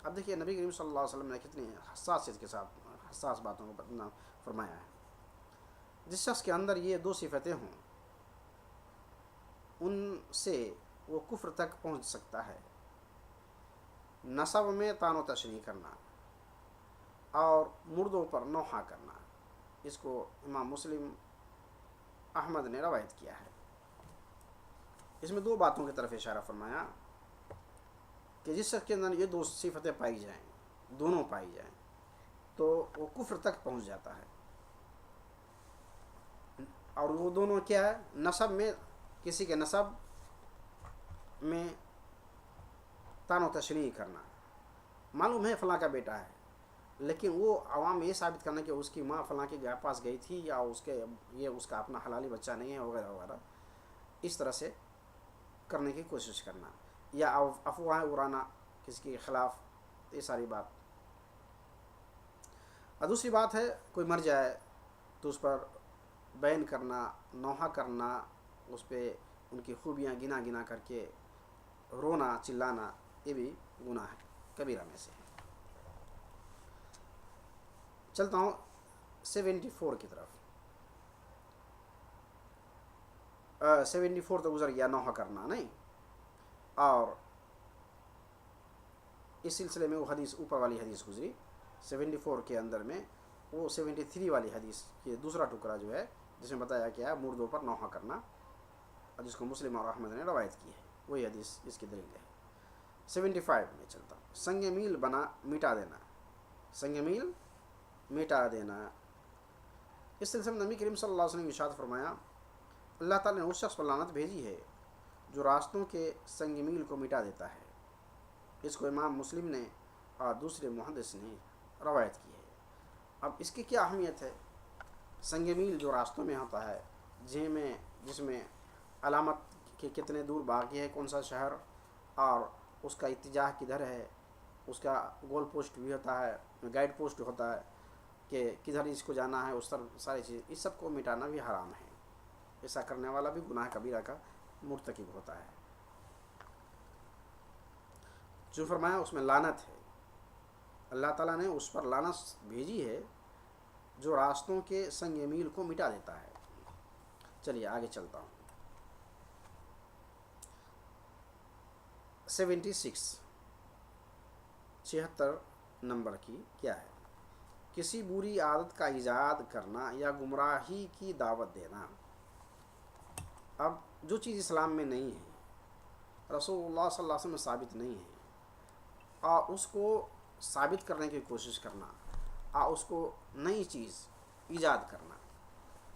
اب دیکھیے نبی کریم صلی اللہ علیہ وسلم نے کتنی حساسیت کے ساتھ حساس باتوں کو فرمایا ہے. جس شخص کے اندر یہ 2 صفتیں ہوں ان سے وہ کفر تک پہنچ سکتا ہے. نسب میں طعن و تشنیع کرنا اور مردوں پر نوحہ کرنا. اس کو امام مسلم احمد نے روایت کیا ہے. اس میں 2 باتوں کی طرف اشارہ فرمایا کہ جس شخص کے اندر یہ 2 صفتیں پائی جائیں، دونوں پائی جائیں، تو وہ کفر تک پہنچ جاتا ہے. اور وہ دونوں کیا ہے؟ نسب میں، کسی کے نسب میں طعن و تشنیع کرنا. معلوم ہے فلاں کا بیٹا ہے، لیکن وہ عوام میں یہ ثابت کرنا کہ اس کی ماں فلاں کے پاس گئی تھی، یا اس کا اپنا حلالی بچہ نہیں ہے، وغیرہ وغیرہ، اس طرح سے کرنے کی کوشش کرنا، یا افواہیں اڑانا کسی کے خلاف. یہ ساری بات. اور دوسری بات ہے کوئی مر جائے تو اس پر بیان کرنا، نوحہ کرنا، اس پہ ان کی خوبیاں گنا گنا کر کے رونا چلانا، یہ بھی گناہ ہے، کبیرہ میں سے ہے. چلتا ہوں 74 کی طرف. 74 تو گزر گیا، نوحہ کرنا نہیں. اور اس سلسلے میں وہ حدیث، اوپر والی حدیث گزری 74 کے اندر میں، وہ 73 والی حدیث یہ دوسرا ٹکڑا جو ہے جس میں بتایا گیا مردوں پر نوحہ کرنا، اور جس کو مسلم اور احمد نے روایت کی ہے، وہی حدیث اس کی دلیل ہے. 75 میں چلتا ہوں. سنگ میل مٹا دینا. سنگ میل مٹا دینا. اس سلسلے میں نبی کریم صلی اللہ علیہ وسلم نے ارشاد فرمایا اللہ تعالیٰ نے اس شخص پر لعنت بھیجی ہے جو راستوں کے سنگ میل کو مٹا دیتا ہے. اس کو امام مسلم نے اور دوسرے محدث نے روایت کی ہے. اب اس کی کیا اہمیت ہے؟ سنگ میل جو راستوں میں ہوتا ہے، جس میں علامت کہ کتنے دور باقی ہے کون سا شہر، اور اس کا اتجاہ کدھر ہے، اس کا گول پوسٹ بھی ہوتا ہے، گائیڈ پوسٹ ہوتا ہے کہ کدھر اس کو جانا ہے، اس طرح ساری چیز، اس سب کو مٹانا بھی حرام ہے. ایسا کرنے والا بھی گناہ کبیرہ کا مرتکب ہوتا ہے. جو فرمایا اس میں لعنت ہے. اللہ تعالیٰ نے اس پر لعنت بھیجی ہے جو راستوں کے سنگ میل کو مٹا دیتا ہے. چلیے آگے چلتا ہوں. 76 نمبر کی کیا ہے؟ کسی بری عادت کا ایجاد کرنا یا گمراہی کی دعوت دینا. اب جو چیز اسلام میں نہیں ہے، رسول اللہ صلی اللہ علیہ وسلم میں ثابت نہیں ہے، اور اس کو ثابت کرنے کی کوشش کرنا، اور اس کو نئی چیز ایجاد کرنا،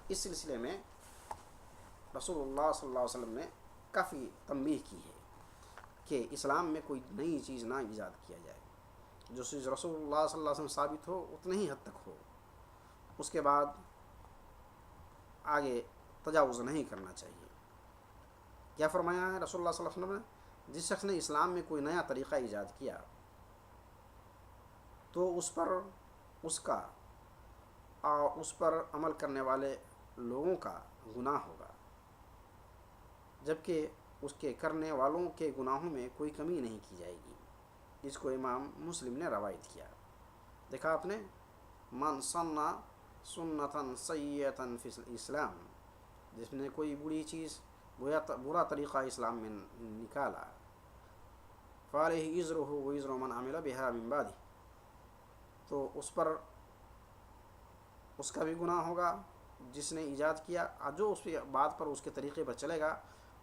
اس سلسلے میں رسول اللہ صلی اللہ علیہ وسلم نے کافی تنبیہ کی ہے کہ اسلام میں کوئی نئی چیز نہ ایجاد کیا جائے. جو چیز رسول اللہ صلی اللہ علیہ وسلم ثابت ہو اتنے ہی حد تک ہو، اس کے بعد آگے تجاوز نہیں کرنا چاہیے. کیا فرمایا ہے رسول اللہ صلی اللہ علیہ وسلم نے؟ جس شخص نے اسلام میں کوئی نیا طریقہ ایجاد کیا تو اس کا اور اس پر عمل کرنے والے لوگوں کا گناہ ہوگا، جبکہ اس کے کرنے والوں کے گناہوں میں کوئی کمی نہیں کی جائے گی. اس کو امام مسلم نے روایت کیا. دیکھا آپ نے، من سنّا سنتاً سیئۃً فی الاسلام، جس نے کوئی بری چیز، برا طریقہ اسلام میں نکالا، فعلیہ وزرہ وزر من عمل بہا من بعدہ، تو اس پر اس کا بھی گناہ ہوگا جس نے ایجاد کیا، جو اس بات پر اس کے طریقے پر چلے گا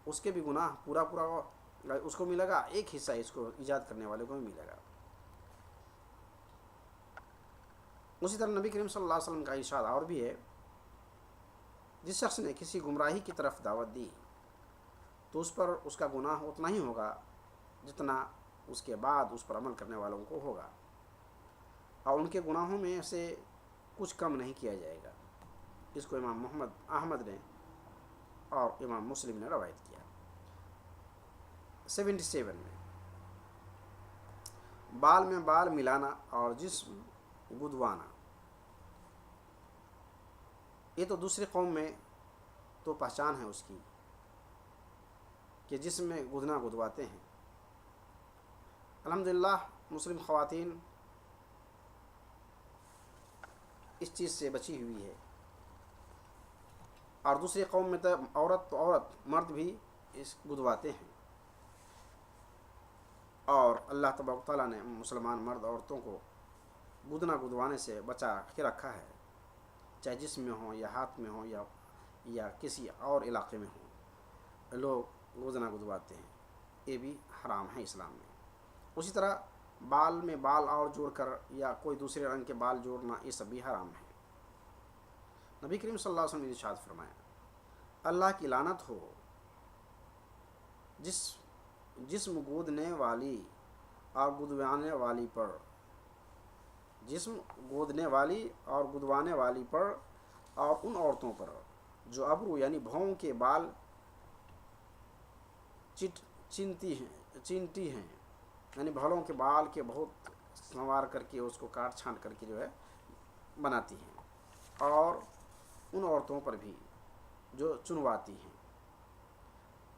اس کے بھی گناہ پورا اس کو ملے گا، ایک حصہ اس کو ایجاد کرنے والے کو بھی ملے گا۔ اسی طرح نبی کریم صلی اللہ علیہ وسلم کا ارشاد اور بھی ہے، جس شخص نے کسی گمراہی کی طرف دعوت دی تو اس پر اس کا گناہ اتنا ہی ہوگا جتنا اس کے بعد اس پر عمل کرنے والوں کو ہوگا، اور ان کے گناہوں میں سے کچھ کم نہیں کیا جائے گا۔ اس کو امام احمد نے اور امام مسلم نے روایت کیا۔ 77 میں بال میں بال ملانا اور جسم گدوانا، یہ تو دوسری قوم میں تو پہچان ہے اس کی کہ جسم میں گدنا گدواتے ہیں۔ الحمدللہ مسلم خواتین اس چیز سے بچی ہوئی ہے، اور دوسری قوم میں تو عورت مرد بھی اس گدواتے ہیں، اور اللہ تبارک و تعالیٰ نے مسلمان مرد عورتوں کو گدنا گدوانے سے بچا کے رکھا ہے، چاہے جسم میں ہوں یا ہاتھ میں ہوں یا کسی اور علاقے میں ہوں، لوگ گدنا گدواتے ہیں، یہ بھی حرام ہے اسلام میں۔ اسی طرح بال میں بال اور جوڑ کر یا کوئی دوسرے رنگ کے بال جوڑنا، یہ سب بھی حرام ہے۔ نبی کریم صلی اللہ علیہ وسلم نے ارشاد فرمایا، اللہ کی لعنت ہو جسم گودنے والی اور گدوانے والی پر، جسم گودنے والی اور گدوانے والی پر، اور ان عورتوں پر جو ابرو یعنی بھوؤں کے بال چینتی ہیں، یعنی بھالوں کے بال کے بہت سنوار کر کے اس کو کاٹ چھانٹ کر کے جو ہے بناتی ہیں، اور ان عورتوں پر بھی جو چنواتی ہیں،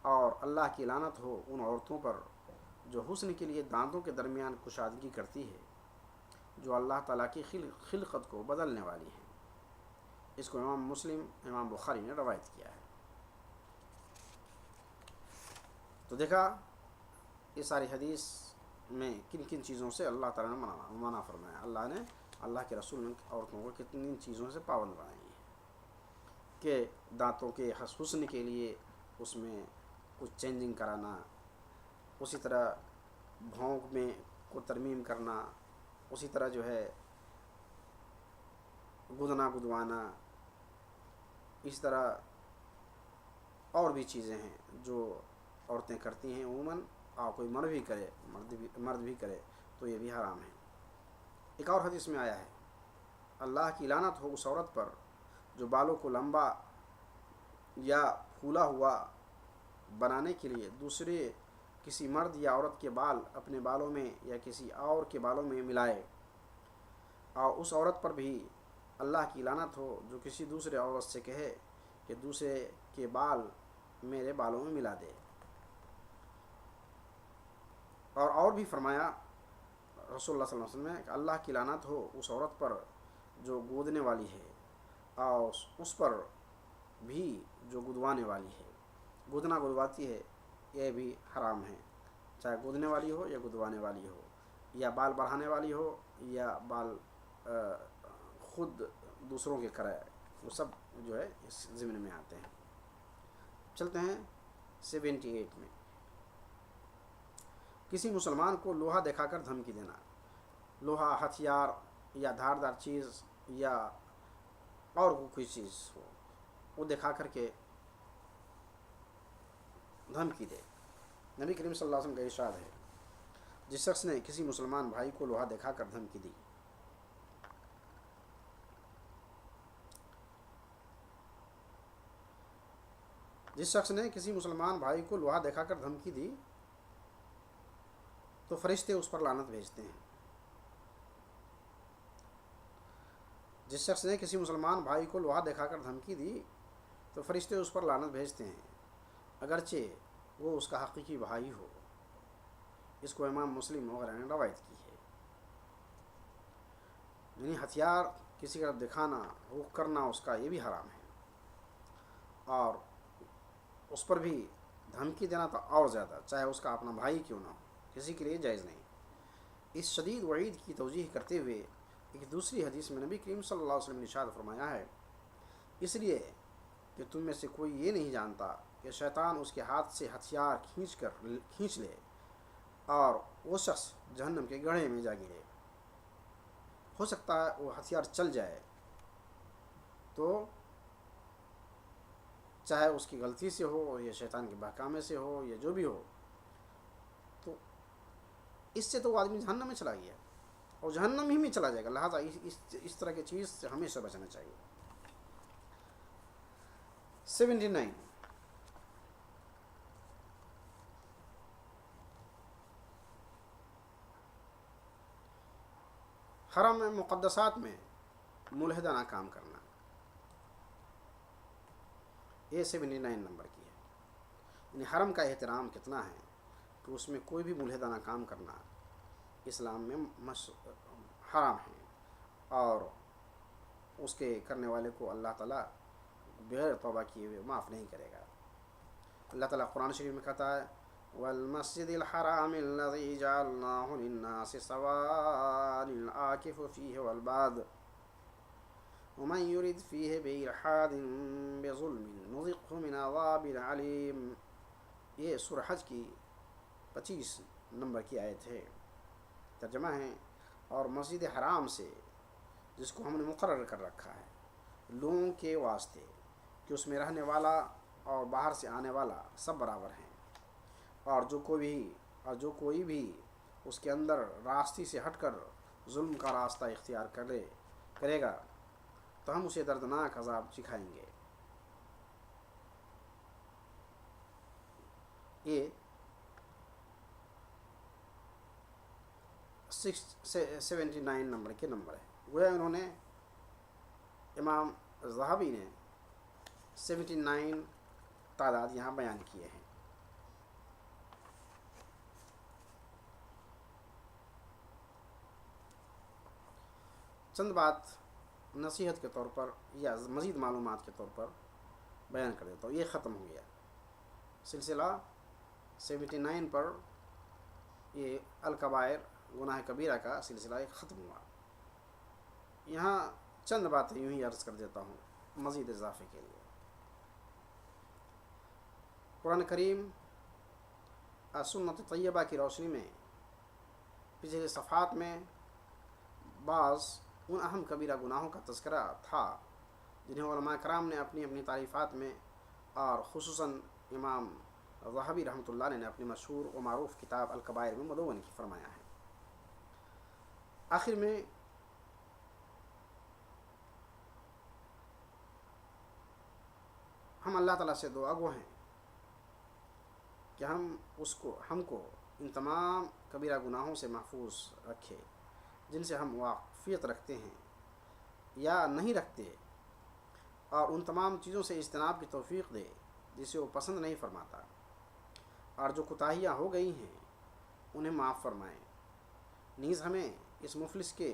اور اللہ کی لعنت ہو ان عورتوں پر جو حسن کے لیے دانتوں کے درمیان کشادگی کرتی ہے، جو اللہ تعالیٰ کی خلقت کو بدلنے والی ہے۔ اس کو امام مسلم، امام بخاری نے روایت کیا ہے۔ تو دیکھا یہ ساری حدیث میں کن کن چیزوں سے اللہ تعالیٰ نے منع فرمایا، اللہ کے رسول نے عورتوں کو کتنی چیزوں سے پابند بنائی ہے کہ دانتوں کے حسن کے لیے اس میں کچھ چینجنگ کرانا، اسی طرح بھونک میں کو ترمیم کرنا، اسی طرح جو ہے گدنا گدوانا، اس طرح اور بھی چیزیں ہیں جو عورتیں کرتی ہیں عموماً، اور کوئی مرد بھی کرے تو یہ بھی حرام ہے۔ ایک اور حدیث میں آیا ہے، اللہ کی لعنت ہو اس عورت پر جو بالوں کو لمبا یا پھولا ہوا بنانے کے لیے دوسرے کسی مرد یا عورت کے بال اپنے بالوں میں یا کسی اور کے بالوں میں ملائے، اور اس عورت پر بھی اللہ کی لعنت ہو جو کسی دوسرے عورت سے کہے کہ دوسرے کے بال میرے بالوں میں ملا دے۔ اور بھی فرمایا رسول اللہ صلی اللہ علیہ وسلم نے کہ اللہ کی لعنت ہو اس عورت پر جو گودنے والی ہے، اور اس پر بھی جو گدوانے والی ہے، گدنا گدواتی ہے، یہ بھی حرام ہے، چاہے گودنے والی ہو یا گدوانے والی ہو، یا بال بڑھانے والی ہو یا بال خود دوسروں کے کرائے، وہ سب جو ہے اس ضمن میں آتے ہیں۔ چلتے ہیں 78 میں، کسی مسلمان کو لوہا دکھا کر دھمکی دینا، لوہا، ہتھیار یا دھاردار چیز یا اور کوئی چیز ہو، وہ دکھا کر کے دھمکی دے۔ نبی کریم صلی اللہ علیہ وسلم کا ارشاد ہے، جس شخص نے کسی مسلمان بھائی کو لوہا دکھا کر دھمکی دی، تو فرشتے اس پر لعنت بھیجتے ہیں۔ جس شخص نے کسی مسلمان بھائی کو لوہا دکھا کر دھمکی دی تو فرشتے اس پر لعنت بھیجتے ہیں، اگرچہ وہ اس کا حقیقی بھائی ہو۔ اس کو امام مسلم وغیرہ نے روایت کی ہے۔ یعنی ہتھیار کسی کا دکھانا، رخ کرنا اس کا، یہ بھی حرام ہے، اور اس پر بھی دھمکی دینا تو اور زیادہ، چاہے اس کا اپنا بھائی کیوں نہ ہو۔ کسی کے لیے جائز نہیں۔ اس شدید وعید کی توضیح کرتے ہوئے ایک دوسری حدیث میں نبی کریم صلی اللہ علیہ وسلم نے ارشاد فرمایا ہے، اس لیے کہ تم میں سے کوئی یہ نہیں جانتا کہ شیطان اس کے ہاتھ سے ہتھیار کھینچ لے اور وہ شخص جہنم کے گڑھے میں جا گرے۔ ہو سکتا ہے وہ ہتھیار چل جائے تو چاہے اس کی غلطی سے ہو یا شیطان کے بہکامے سے ہو یا جو بھی ہو، تو اس سے تو وہ آدمی جہنم میں چلا گیا اور جہنم ہی میں چلا جائے گا۔ لہٰذا اس طرح کی چیز سے ہمیشہ بچنا چاہیے۔ 79 حرم مقدسات میں ملحدانہ کام کرنا، یہ 79 نمبر کی ہے۔ یعنی حرم کا احترام کتنا ہے کہ اس میں کوئی بھی ملحدانہ کام کرنا اسلام میں حرام ہے، اور اس کے کرنے والے کو اللہ تعالیٰ بغیر توبہ کیے ہوئے معاف نہیں کرے گا۔ اللہ تعالیٰ قرآن شریف میں کہتا ہے والمسجد الحرام الذي جعلناه للناس سواء العاكف فيه والباد ومن يرد فيه بإلحاد بظلم نذقه من عذاب علیم۔ یہ سورہ حج کی 25 نمبر کی آیت ہے۔ ترجمہ ہے، اور مسجد حرام سے جس کو ہم نے مقرر کر رکھا ہے لوگوں کے واسطے کہ اس میں رہنے والا اور باہر سے آنے والا سب برابر ہیں، اور جو کوئی بھی اس کے اندر راستے سے ہٹ کر ظلم کا راستہ اختیار کرے گا تو ہم اسے دردناک عذاب چکھائیں گے۔ یہ 79 نمبر کے نمبر ہے۔ گویا انہوں نے امام ذہبی نے 79 تعداد یہاں بیان کیے ہیں۔ چند بات نصیحت کے طور پر یا مزید معلومات کے طور پر بیان کر دیتا ہوں۔ یہ ختم ہو گیا سلسلہ 79 پر، یہ الکبائر گناہ کبیرہ کا سلسلہ ایک ختم ہوا۔ یہاں چند باتیں یوں ہی عرض کر دیتا ہوں مزید اضافے کے لیے۔ قرآن کریم سنت طیبہ کی روشنی میں پچھلے صفحات میں بعض ان اہم کبیرہ گناہوں کا تذکرہ تھا جنہیں علماء کرام نے اپنی اپنی تعریفات میں، اور خصوصاً امام ذہبی رحمۃ اللہ علیہ نے اپنی مشہور و معروف کتاب الکبائر میں مدون کی فرمایا ہے۔ آخر میں ہم اللہ تعالیٰ سے دعا گو ہیں کہ ہم کو ان تمام کبیرہ گناہوں سے محفوظ رکھے جن سے ہم واقفیت رکھتے ہیں یا نہیں رکھتے، اور ان تمام چیزوں سے اجتناب کی توفیق دے جسے وہ پسند نہیں فرماتا، اور جو کوتاہیاں ہو گئی ہیں انہیں معاف فرمائیں۔ نیز ہمیں اس مفلس کے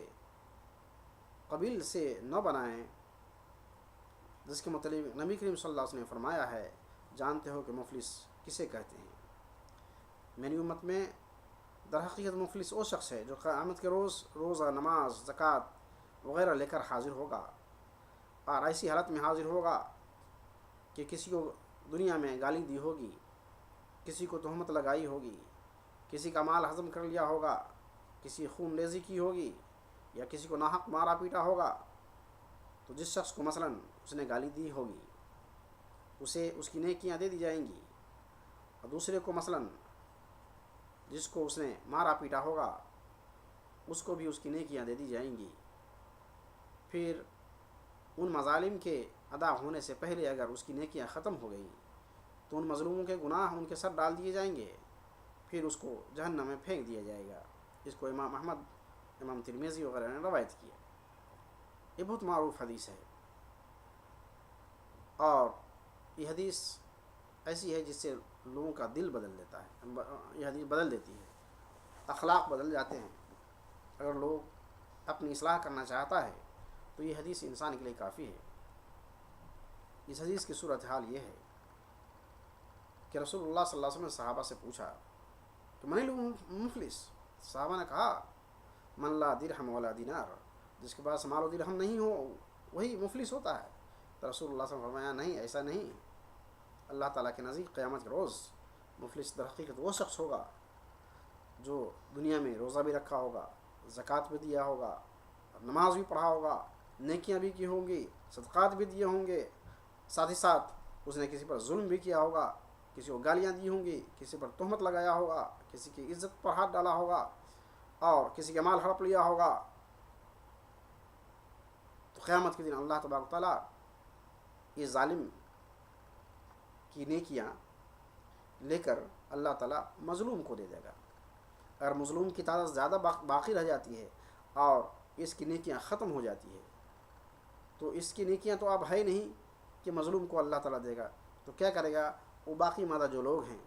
قبیل سے نہ بنائیں جس کے متعلق نبی کریم صلی اللہ علیہ وسلم نے فرمایا ہے، جانتے ہو کہ مفلس کسے کہتے ہیں۔ میری امت میں در حقیقت مفلس وہ شخص ہے جو قیامت کے روز روزہ، نماز، زکوٰۃ وغیرہ لے کر حاضر ہوگا، اور ایسی حالت میں حاضر ہوگا کہ کسی کو دنیا میں گالی دی ہوگی، کسی کو تہمت لگائی ہوگی، کسی کا مال ہضم کر لیا ہوگا، کسی خون ریزی کی ہوگی، یا کسی کو ناحق مارا پیٹا ہوگا، تو جس شخص کو مثلاً اس نے گالی دی ہوگی اسے اس کی نیکیاں دے دی جائیں گی، اور دوسرے کو مثلاً جس کو اس نے مارا پیٹا ہوگا اس کو بھی اس کی نیکیاں دے دی جائیں گی۔ پھر ان مظالم کے ادا ہونے سے پہلے اگر اس کی نیکیاں ختم ہو گئیں تو ان مظلوموں کے گناہ ان کے سر ڈال دیے جائیں گے، پھر اس کو جہنم میں پھینک دیا جائے گا۔ اس کو امام احمد، امام ترمذی وغیرہ نے روایت کیا۔ یہ بہت معروف حدیث ہے، اور یہ حدیث ایسی ہے جس سے لوگوں کا دل بدل دیتا ہے، یہ حدیث بدل دیتی ہے، اخلاق بدل جاتے ہیں۔ اگر لوگ اپنی اصلاح کرنا چاہتا ہے تو یہ حدیث انسان کے لیے کافی ہے۔ اس حدیث کی صورتحال یہ ہے کہ رسول اللہ صلی اللہ علیہ وسلم نے صحابہ سے پوچھا کہ من المفلس؟ صحابہ نے کہا من لا درہم ولا دینار، جس کے پاس مال و درہم نہیں ہو وہی مفلس ہوتا ہے۔ تو رسول اللہ صلی اللہ علیہ وسلم نے فرمایا نہیں، ایسا نہیں، اللہ تعالیٰ کے نزدیک قیامت کے روز مفلس در حقیقت وہ شخص ہوگا جو دنیا میں روزہ بھی رکھا ہوگا، زکوٰۃ بھی دیا ہوگا، نماز بھی پڑھا ہوگا، نیکیاں بھی کی ہوں گی، صدقات بھی دیے ہوں گے، ساتھ ہی ساتھ اس نے کسی پر ظلم بھی کیا ہوگا، کسی کو گالیاں دی ہوں گی، کسی پر تہمت لگایا ہوگا، کسی کی عزت پر ہاتھ ڈالا ہوگا اور کسی کے مال ہڑپ لیا ہوگا۔ تو قیامت کے دن اللہ تبارک و تعالیٰ یہ ظالم کی نیکیاں لے کر اللہ تعالیٰ مظلوم کو دے دے گا۔ اگر مظلوم کی تعداد زیادہ باقی رہ جاتی ہے اور اس کی نیکیاں ختم ہو جاتی ہے تو اس کی نیکیاں تو اب ہے نہیں کہ مظلوم کو اللہ تعالیٰ دے گا، تو کیا کرے گا؟ وہ باقی مادہ جو لوگ ہیں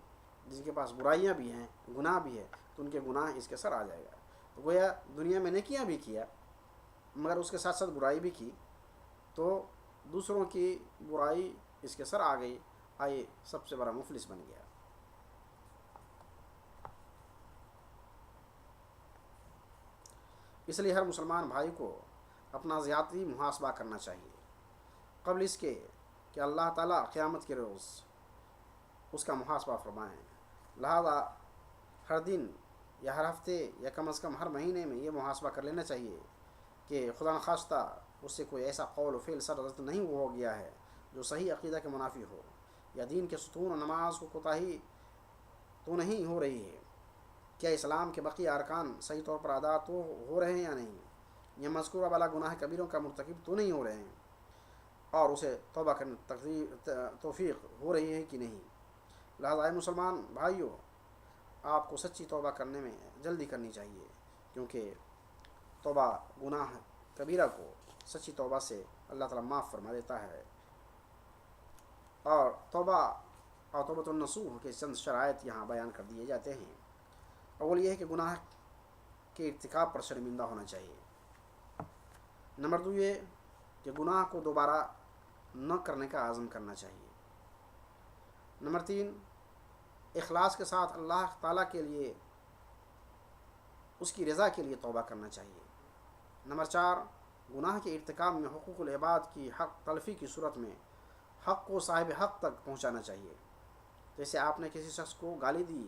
جن کے پاس برائیاں بھی ہیں، گناہ بھی ہے، تو ان کے گناہ اس کے سر آ جائے گا۔ تو گویا دنیا میں نیکیاں بھی کیا مگر اس کے ساتھ ساتھ برائی بھی کی، تو دوسروں کی برائی اس کے سر آ گئی، آئے سب سے بڑا مفلس بن گیا۔ اس لیے ہر مسلمان بھائی کو اپنا ذاتی محاسبہ کرنا چاہیے قبل اس کے کہ اللہ تعالیٰ قیامت کے روز اس کا محاسبہ فرمائیں۔ لہذا ہر دن یا ہر ہفتے یا کم از کم ہر مہینے میں یہ محاسبہ کر لینا چاہیے کہ خدا نخواستہ اس سے کوئی ایسا قول و فعل سرزد نہیں ہو گیا ہے جو صحیح عقیدہ کے منافی ہو، یا دین کے ستون و نماز کو کوتاہی تو نہیں ہو رہی ہے، کیا اسلام کے بقیہ ارکان صحیح طور پر ادا تو ہو رہے ہیں یا نہیں، یا مذکورہ والا گناہ کبیروں کا مرتکب تو نہیں ہو رہے ہیں، اور اسے توبہ کرنے توفیق ہو رہی ہے کہ نہیں۔ لہذا اے مسلمان بھائیوں، آپ کو سچی توبہ کرنے میں جلدی کرنی چاہیے، کیونکہ توبہ گناہ کبیرہ کو سچی توبہ سے اللہ تعالیٰ معاف فرما دیتا ہے۔ اور توبۃ النصوح کے چند شرائط یہاں بیان کر دیے جاتے ہیں۔ اول یہ ہے کہ گناہ کے ارتکاب پر شرمندہ ہونا چاہیے۔ نمبر 2 یہ کہ گناہ کو دوبارہ نہ کرنے کا عزم کرنا چاہیے۔ نمبر 3 اخلاص کے ساتھ اللہ تعالیٰ کے لیے، اس کی رضا کے لیے توبہ کرنا چاہیے۔ نمبر 4 گناہ کے ارتکاب میں حقوق العباد کی حق تلفی کی صورت میں حق کو صاحب حق تک پہنچانا چاہیے۔ جیسے آپ نے کسی شخص کو گالی دی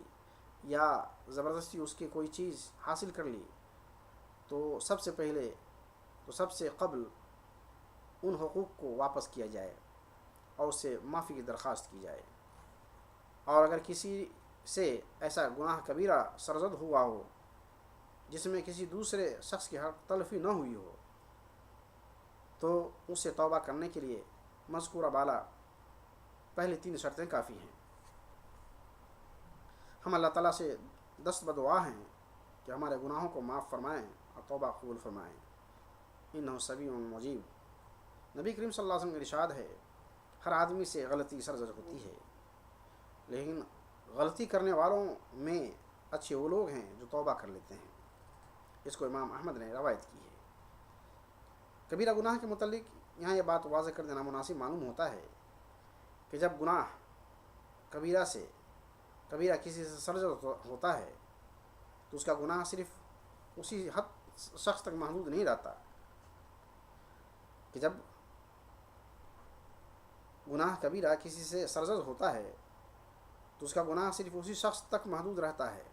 یا زبردستی اس کی کوئی چیز حاصل کر لی، تو سب سے قبل ان حقوق کو واپس کیا جائے اور اس سے معافی کی درخواست کی جائے۔ اور اگر کسی سے ایسا گناہ کبیرہ سرزد ہوا ہو جس میں کسی دوسرے شخص کی حق تلفی نہ ہوئی ہو، تو اس سے توبہ کرنے کے لیے مذکورہ بالا پہلی 3 شرطیں کافی ہیں۔ ہم اللہ تعالیٰ سے دست بدعا ہیں کہ ہمارے گناہوں کو معاف فرمائیں اور توبہ قبول فرمائیں۔ انہ سمیع مجیب۔ نبی کریم صلی اللہ علیہ وسلم کا ارشاد ہے ہر آدمی سے غلطی سرزد ہوتی ہے، لیکن غلطی کرنے والوں میں اچھے وہ لوگ ہیں جو توبہ کر لیتے ہیں۔ اس کو امام احمد نے روایت کی ہے۔ کبیرہ گناہ کے متعلق یہاں یہ بات واضح کر دینا مناسب معلوم ہوتا ہے کہ جب گناہ کبیرہ کسی سے سرزد ہوتا ہے تو اس کا گناہ صرف اسی شخص تک محدود نہیں رہتا، کہ جب گناہ کبیرہ کسی سے سرزد ہوتا ہے تو اس کا گناہ صرف اسی شخص تک محدود رہتا ہے۔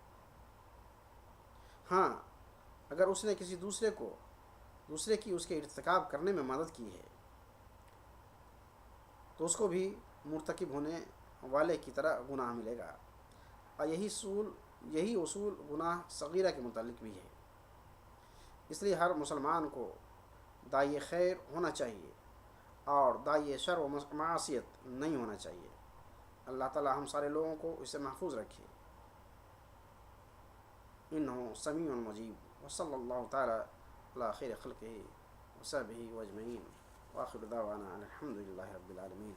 ہاں، اگر اس نے کسی دوسرے کی اس کے ارتکاب کرنے میں مدد کی ہے تو اس کو بھی مرتکب ہونے والے کی طرح گناہ ملے گا۔ اور یہی اصول گناہ صغیرہ کے متعلق بھی ہے۔ اس لیے ہر مسلمان کو داعی خیر ہونا چاہیے اور داعی شر و معصیت نہیں ہونا چاہیے۔ اللہ تعالیٰ ہم سارے لوگوں کو اس سے محفوظ رکھے۔ انہ سمیع مجیب۔ وصلی اللہ تعالیٰ علی خیر خلقہ وصحبہ اجمعین، وآخر دعوانا الحمد للہ رب العالمین۔